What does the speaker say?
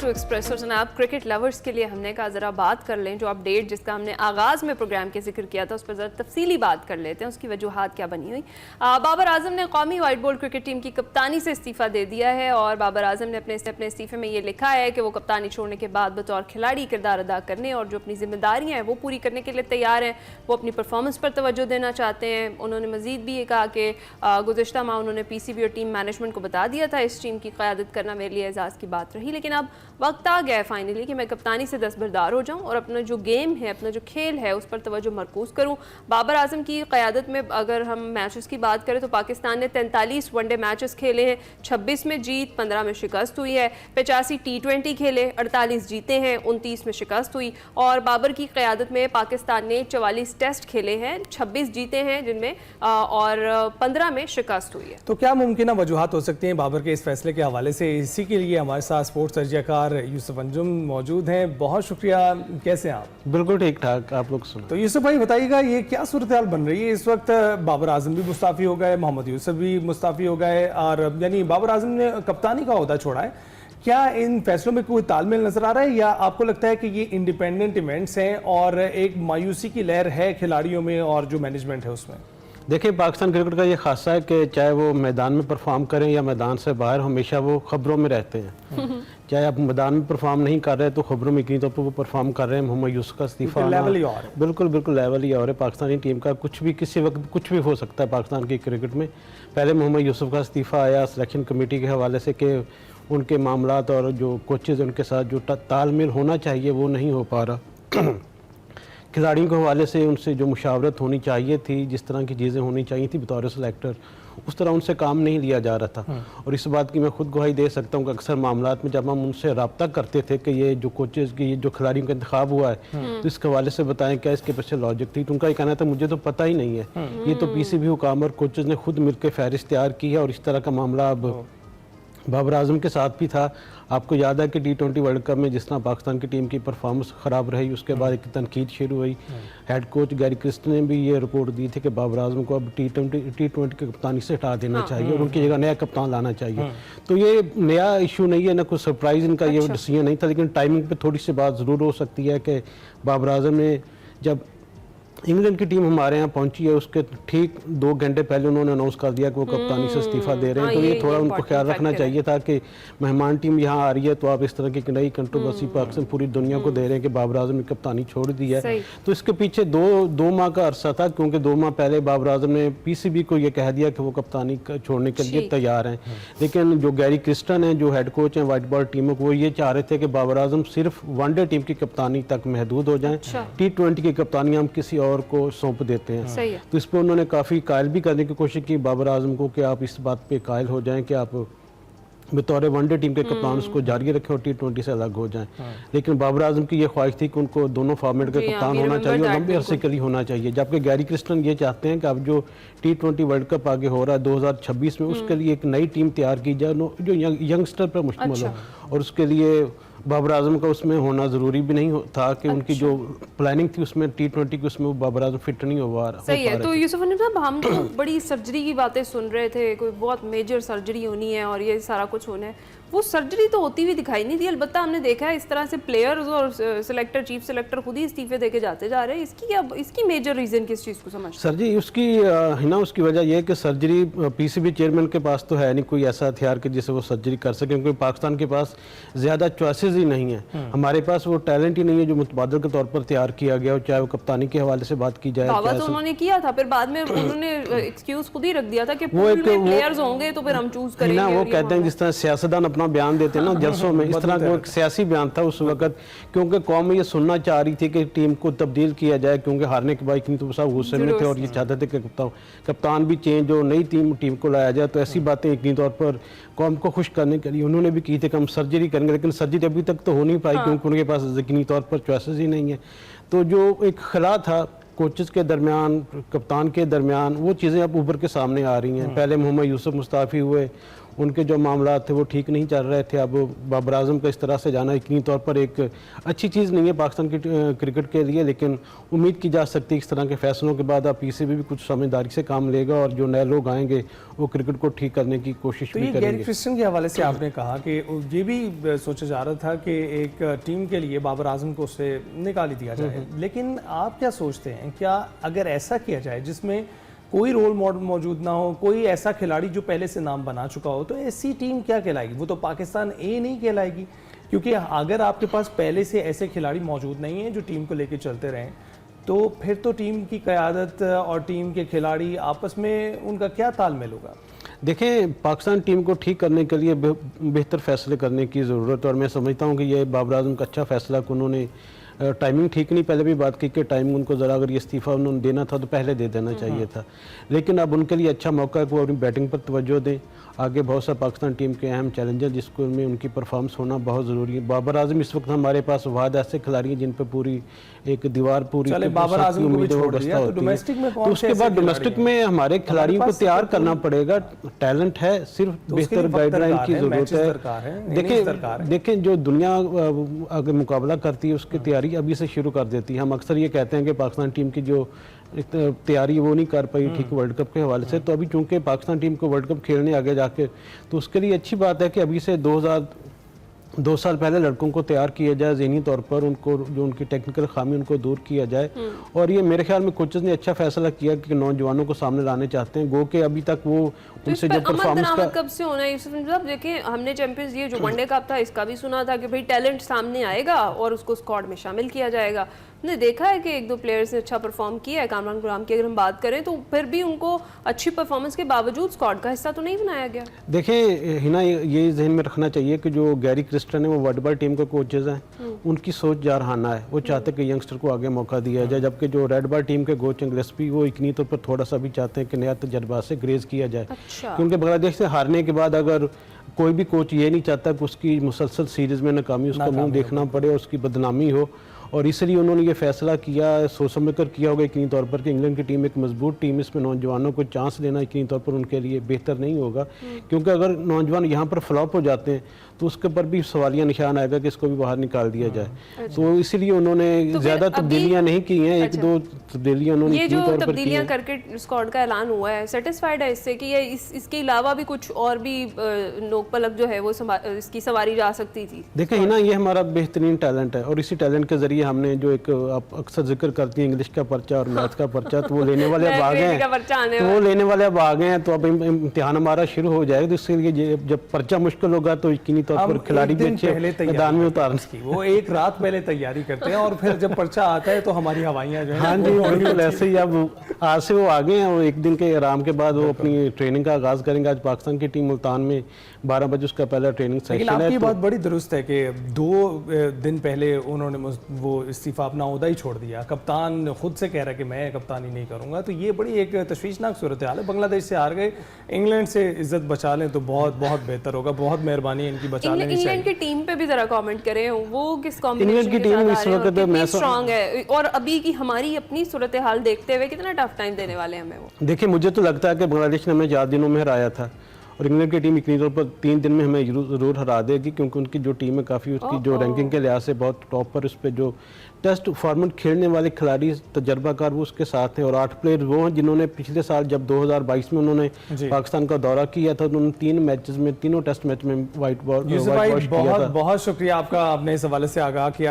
To express और जनाब cricket lovers के लिए हमने कहा ज़रा बात कर लें जो अपडेट जिसका हमने आगाज़ में प्रोग्राम के जिक्र किया था उस पर ज़रा तफसीली बात कर लेते हैं, उसकी वजूहात क्या बनी हुई। बाबर आजम ने कौमी वाइट बॉल क्रिकेट टीम की कप्तानी से इस्तीफ़ा दे दिया है और बाबर आजम ने अपने इस्तीफ़े में ये लिखा है कि वो कप्तानी छोड़ने के बाद बतौर खिलाड़ी किरदार अदा करने और जो अपनी जिम्मेदारियाँ हैं वो पूरी करने के लिए तैयार हैं। वो अपनी परफॉर्मेंस पर तवज्जो देना चाहते हैं। उन्होंने मज़ीद भी ये कहा कि गुज़िश्ता माह उन्होंने PCB और टीम मैनेजमेंट को बता दिया था इस टीम की क़यादत करना मेरे लिए एजाज़ की बात रही, लेकिन अब वक्त आ गया है फाइनली कि मैं कप्तानी से दस्तबरदार हो जाऊं और अपना जो गेम है, अपना जो खेल है उस पर तवज्जो मरकूज़ करूं। बाबर आजम की क़यादत में अगर हम मैचेस की बात करें तो पाकिस्तान ने 43 वनडे मैचेस खेले हैं, 26 में जीत, 15 में शिकस्त हुई है। 85 T20 खेले, 48 जीते हैं, 29 में शिकस्त हुई। और बाबर की क़यादत में पाकिस्तान ने 44 टेस्ट खेले हैं, 26 जीते हैं जिनमें और 15 में शिकस्त हुई है। तो क्या मुमकिन वजूहात हो सकती हैं बाबर के इस फैसले के हवाले से? इसी के लिए हमारे साथ स्पोर्ट्स तजज़ियाकार यूसुफ अंजुम मौजूद हैं। बहुत शुक्रिया। कैसे हैं आप? बिल्कुल ठीक ठाक, आप लोग सुनो। तो यूसुफ भाई बताइएगा ये क्या सूरत हाल बन रही है इस वक्त? बाबर आजम भी मुस्ताफ़ी हो गए, मोहम्मद यूसुफ भी मुस्ताफ़ी हो गए और यानी बाबर आजम ने कप्तानी का ओहदा छोड़ा है। क्या इन फैसलों में कोई तालमेल नजर आ रहा है या आपको लगता है कि ये इंडिपेंडेंट इवेंट्स हैं और एक मायूसी की लहर है खिलाड़ियों में और जो मैनेजमेंट है उसमें? देखिए, पाकिस्तान क्रिकेट का ये खासा है कि चाहे वो मैदान में परफॉर्म करें या मैदान से बाहर, हमेशा वो खबरों में रहते हैं। चाहे आप मैदान में परफॉर्म नहीं कर रहे तो खबरों में यकीनी तौर पर वो परफॉर्म कर रहे हैं। मोहम्मद यूसुफ का इस्तीफा लेवल ही और है। बिल्कुल लेवल ही और है। पाकिस्तानी टीम का कुछ भी किसी वक्त कुछ भी हो सकता है पाकिस्तान की क्रिकेट में। पहले मोहम्मद यूसुफ का इस्तीफा आया सिलेक्शन कमेटी के हवाले से कि उनके मामलात और जो कोचेज़ उनके साथ जो तालमेल होना चाहिए वो नहीं हो पा रहा। खिलाड़ियों के हवाले से उनसे जो मुशावरत होनी चाहिए थी, जिस तरह की चीज़ें होनी चाहिए थी बतौर सेलेक्टर, उस तरह उनसे काम नहीं लिया जा रहा था। और इस बात की मैं खुद गवाही दे सकता हूँ कि अक्सर मामलात में जब हम उनसे रब्ता करते थे कि ये जो कोचेज़ की जो खिलाड़ियों का इंतखाब हुआ है तो इसके हवाले से बताएं क्या इसके पीछे लॉजिक थी, तो उनका ये कहना था मुझे तो पता ही नहीं है, ये तो PCB हुकाम और कोचेज़ ने खुद मिलकर फहरिस्त तैयार की है। और इस तरह का मामला अब बाबर आजम के साथ भी था। आपको याद है कि T20 वर्ल्ड कप में जिस तरह पाकिस्तान की टीम की परफॉर्मेंस ख़राब रही, उसके बाद एक तनकीद शुरू हुई। हेड कोच गैरी क्रिस्टन ने भी ये रिपोर्ट दी थी कि बाबर आजम को अब T20 की कप्तानी से हटा देना चाहिए और उनकी जगह नया कप्तान लाना चाहिए। तो ये नया इशू नहीं है, ना कोई सरप्राइज़ इनका ये डिसीजन नहीं था, लेकिन टाइमिंग पर थोड़ी सी बात ज़रूर हो सकती है कि बाबर आजम ने जब इंग्लैंड की टीम हमारे यहाँ पहुंची है उसके ठीक 2 घंटे पहले उन्होंने अनाउंस कर दिया कि वो कप्तानी से इस्तीफा दे रहे हैं। तो ये थोड़ा उनको ख्याल रखना चाहिए था कि मेहमान टीम यहाँ आ रही है तो आप इस तरह की नई कंट्रोवर्सी पाकिस्तान पूरी दुनिया को दे रहे हैं कि बाबर आजम ने कप्तानी छोड़ दी है। तो इसके पीछे दो माह का अरसा था, क्योंकि 2 माह पहले बाबर आजम ने PCB को ये कह दिया कि वो कप्तानी छोड़ने के लिए तैयार हैं। लेकिन जो गैरी क्रिस्टन है, जो हेड कोच हैं वाइट बॉल टीमों को, वो ये चाह रहे थे कि बाबर आजम सिर्फ वनडे टीम की कप्तानी तक महदूद हो जाएं। T20 की कप्तानी हम किसी और को सौंप देते हैं। तो इस पर उन्होंने काफ़ी कायल भी करने की कोशिश की बाबर आजम को कि आप इस बात पे कायल हो जाएं कि आप बतौर वनडे टीम के कप्तान उसको जारी रखें और T20 से अलग हो जाएं। लेकिन बाबर आजम की ये ख्वाहिश थी कि उनको दोनों फॉर्मेट का कप्तान होना चाहिए और लंबे अरसे के लिए होना चाहिए। जबकि गैरी क्रिस्टन ये चाहते हैं कि अब जो T20 वर्ल्ड कप आगे हो रहा है 2026 में, उसके लिए एक नई टीम तैयार की जाए जो यंगस्टर पर मुश्तमिल हो। और उसके लिए बाबर आजम का उसमें होना ज़रूरी भी नहीं था कि उनकी जो प्लानिंग थी उसमें T20 की उसमें बाबर आजम फिट नहीं हो सही है। तो यूसुफ साहब, हम तो बड़ी सर्जरी की बातें सुन रहे थे, कोई बहुत मेजर सर्जरी होनी है और ये सारा कुछ होना है, वो सर्जरी तो होती हुई दिखाई नहीं दी। अलबत्ता हमने देखा है इस तरह से प्लेयर्स और सिलेक्टर, चीफ सिलेक्टर खुद ही इस्तीफे देके जाते जा रहे हैं। इसकी मेजर रीज़न किस चीज़ को समझ? सर्जरी उसकी है ना, उसकी वजह यह है कि सर्जरी PCB चेयरमैन के पास तो है नहीं कोई ऐसा हथियार कि जिससे वो सर्जरी कर सके, क्योंकि पाकिस्तान के पास ज़्यादा चॉइसेस ही नहीं है। हमारे पास वो टैलेंट ही नहीं है जो मुतबादल के तौर पर तैयार किया गया हो, चाहे वो कप्तानी के हवाले से बात की जाए। दावा तो उन्होंने किया था, फिर बाद में उन्होंने एक्सक्यूज खुद ही रख दिया था कि पूल में प्लेयर्स होंगे तो फिर हम चूज करेंगे ना। वो कहते हैं जिस तरह सियासतदान अपना बयान देते हैं ना जलसों में, इस तरह का एक सियासी बयान था उस वक्त, क्योंकि कौम ये सुनना चाह रही थी कि टीम को तब्दील किया जाए, क्योंकि हारने के बाद इतनी तो सब गुस्से में थे और ये चाहते थे कि कप्तान भी चेंज हो, नई टीम को लाया जाए। तो ऐसी बातें यकीनी तौर पर कौम को खुश करने के लिए उन्होंने भी की थी कि हम सर्जरी करेंगे, लेकिन सर्जरी अभी तक तो हो नहीं पाई क्योंकि उनके पास यकीनी तौर पर चॉइसेस ही नहीं है। तो जो एक खला था कोचेज़ के दरमियान, कप्तान के दरमियान, वो चीज़ें अब उभर के सामने आ रही हैं। पहले मोहम्मद यूसुफ मुस्ताफ़ी हुए, उनके जो मामला थे वो ठीक नहीं चल रहे थे। अब बाबर आजम का इस तरह से जाना यकीनी तौर पर एक अच्छी चीज़ नहीं है पाकिस्तान की क्रिकेट के लिए, लेकिन उम्मीद की जा सकती है इस तरह के फैसलों के बाद अब पीसीबी भी कुछ समझदारी से काम लेगा और जो नए लोग आएंगे वो क्रिकेट को ठीक करने की कोशिश तो भी ये करेंगे। गैरी क्रिस्टन के हवाले से आपने कहा कि ये भी सोचा जा रहा था कि एक टीम के लिए बाबर आजम को उससे निकाल ही दिया जाए, लेकिन आप क्या सोचते हैं, क्या अगर ऐसा किया जाए जिसमें कोई रोल मॉडल मौजूद ना हो, कोई ऐसा खिलाड़ी जो पहले से नाम बना चुका हो, तो ऐसी टीम क्या कहलाएगी? वो तो पाकिस्तान ए नहीं कहलाएगी, क्योंकि अगर आपके पास पहले से ऐसे खिलाड़ी मौजूद नहीं हैं जो टीम को लेकर चलते रहें, तो फिर तो टीम की क़यादत और टीम के खिलाड़ी आपस में उनका क्या तालमेल होगा? देखें, पाकिस्तान टीम को ठीक करने के लिए बेहतर फैसले करने की ज़रूरत है और मैं समझता हूँ कि ये बाबर आजम का अच्छा फैसला कि उन्होंने टाइमिंग ठीक नहीं, पहले भी बात की कि टाइमिंग उनको ज़रा अगर ये इस्तीफ़ा उन्होंने देना था तो पहले दे देना चाहिए था, लेकिन अब उनके लिए अच्छा मौका है कि वो अपनी बैटिंग पर तवज्जो दें। आगे बहुत सा पाकिस्तान टीम के अहम चैलेंजर जिसको में उनकी परफॉर्मेंस होना बहुत ज़रूरी है। बाबर आजम इस वक्त हमारे पास वाद ऐसे खिलाड़ी हैं जिन पर पूरी एक दीवार पूरी बाबर आजम को भी छोड़ दिया, तो डोमेस्टिक में तो उसके बाद डोमेस्टिक में हमारे खिलाड़ियों को तैयार करना पड़ेगा। टैलेंट है, सिर्फ बेहतर गाइडलाइन की जरूरत है। देखें जो दुनिया अगर मुकाबला करती है उसकी तैयारी अभी से शुरू कर देती है। हम अक्सर ये कहते हैं कि पाकिस्तान टीम की जो तैयारी वो नहीं कर पाई ठीक वर्ल्ड कप के हवाले से, तो अभी चूंकि पाकिस्तान टीम को वर्ल्ड कप खेलने आगे जाके, तो उसके लिए अच्छी बात है कि अभी से 2 साल पहले लड़कों को तैयार किया जाए ज़हनी तौर पर, उनको जो उनकी टेक्निकल खामी उनको दूर किया जाए। और ये मेरे ख्याल में कोचेस ने अच्छा फैसला किया कि नौजवानों को सामने लाने चाहते हैं, गो के अभी तक वो उनसे जो परफॉर्मेंस का कब से होना है यूसुफ साहब? देखिए हमने चैंपियंस लीग जो वनडे कप था इसका भी सुना था कि भाई टैलेंट सामने आएगा और उसको स्क्वाड में शामिल किया जाएगा। हमने देखा है कि 1-2 प्लेयर्स ने अच्छा परफॉर्म किया है। कामरान गुलाम की अगर हम बात करें तो फिर भी उनको अच्छी परफॉर्मेंस के बावजूद स्क्वाड का हिस्सा तो नहीं बनाया गया। देखिए हिना, ये जहन में रखना चाहिए कि जो गैरी क्रिस्टन है वो वर्ल्ड बॉल टीम के कोचेज हैं, उनकी सोच जारहाना है। वो चाहते हैं कि यंगस्टर को आगे मौका दिया जाए, जबकि जो रेड बॉल टीम के कोच हैं गिलस्पी वो यकीनी तौर पर थोड़ा सा भी चाहते हैं कि नया तजर्बा से ग्रेज किया जाए। क्योंकि बांग्लादेश से हारने के बाद अगर कोई भी कोच ये नहीं चाहता कि उसकी मुसलसल सीरीज़ में नाकामी उसका मुंह देखना पड़े और उसकी बदनामी हो, और इसलिए उन्होंने ये फैसला किया, सोच समझ कर किया होगा यकीनी तौर पर कि इंग्लैंड की टीम एक मजबूत टीम, इसमें नौजवानों को चांस देना यकीनी तौर पर उनके लिए बेहतर नहीं होगा। क्योंकि अगर नौजवान यहाँ पर फ्लॉप हो जाते हैं तो उसके पर भी सवालिया निशान आएगा कि इसको भी बाहर निकाल दिया जाए। तो इसीलिए उन्होंने ज़्यादा तब्दीलियाँ नहीं की हैं, 1-2 तब्दीलियाँ उन्होंने ये जो तब्दीलियाँ करके स्क्वाड का ऐलान हुआ है, सेटिस्फाइड है इससे कि ये इसके अलावा भी कुछ और भी नोक पलक जो है वो इसकी सवारी जा सकती थी? देखें ना, ये हमारा बेहतरीन टैलेंट है और इसी टैलेंट के जरिए हमने जो एक आप अक्सर जिक्र करती हैं इंग्लिश का पर्चा और मैथ्स का पर्चा, तो वो लेने वाले अब आ गए हैं, तो अब इम्तिहान हमारा शुरू हो जाएगा। तो इसके लिए जब पर्चा मुश्किल होगा तो यकीनी तौर पर खिलाड़ी भी अच्छे मैदान में उतारने की वो एक रात पहले तैयारी करते हैं और फिर जब पर्चा आता है तो हमारी हवाइयाँ जो है। हाँ जी, बिल्कुल ऐसे ही। अब आज से वो आ गए हैं और एक दिन के आराम के बाद वो अपनी ट्रेनिंग का आगाज करेंगे। आज पाकिस्तान की टीम मुल्तान में 12 बजे उसका पहला ट्रेनिंग सेशन है। आपकी बात बड़ी दुरुस्त है कि 2 दिन पहले उन्होंने वो इस्तीफा अपना ओहदा ही छोड़ दिया। कप्तान खुद से कह रहा है कि मैं कप्तानी नहीं करूंगा, तो ये बड़ी एक तशवीशनाक सूरत हाल है। बांग्लादेश से हार गए, इंग्लैंड से इज्जत बचा लें तो बहुत बहुत बेहतर होगा। बहुत मेहरबानी इनकी बचा लेनी चाहिए। इंग्लैंड की टीम पे भी जरा कमेंट करें, वो किस कॉम्बिनेशन की टीम इस वक्त मैं स्ट्रांग है और अभी की हमारी अपनी सूरत हाल देखते हुए कितना टफ टाइम देने वाले हैं हमें वो? देखिए, मुझे तो लगता है कि बांग्लादेश ने हमें 4 दिनों में हराया था और इंग्लैंड की टीम यकीनी तौर पर 3 दिन में हमें जरूर हरा देगी, क्योंकि उनकी जो टीम है काफ़ी उसकी जो रैंकिंग के लिहाज से बहुत टॉप पर, उस पर जो टेस्ट फॉर्मेट खेलने वाले खिलाड़ी तजर्बाकार वो उसके साथ हैं। और 8 प्लेयर वो हैं जिन्होंने पिछले साल जब 2022 में उन्होंने पाकिस्तान का दौरा किया था तो उन्होंने 3 मैचेस में, तीनों टेस्ट मैच में वाइट बॉल किया था। बहुत शुक्रिया आपका, आपने इस हवाले से आगाह किया।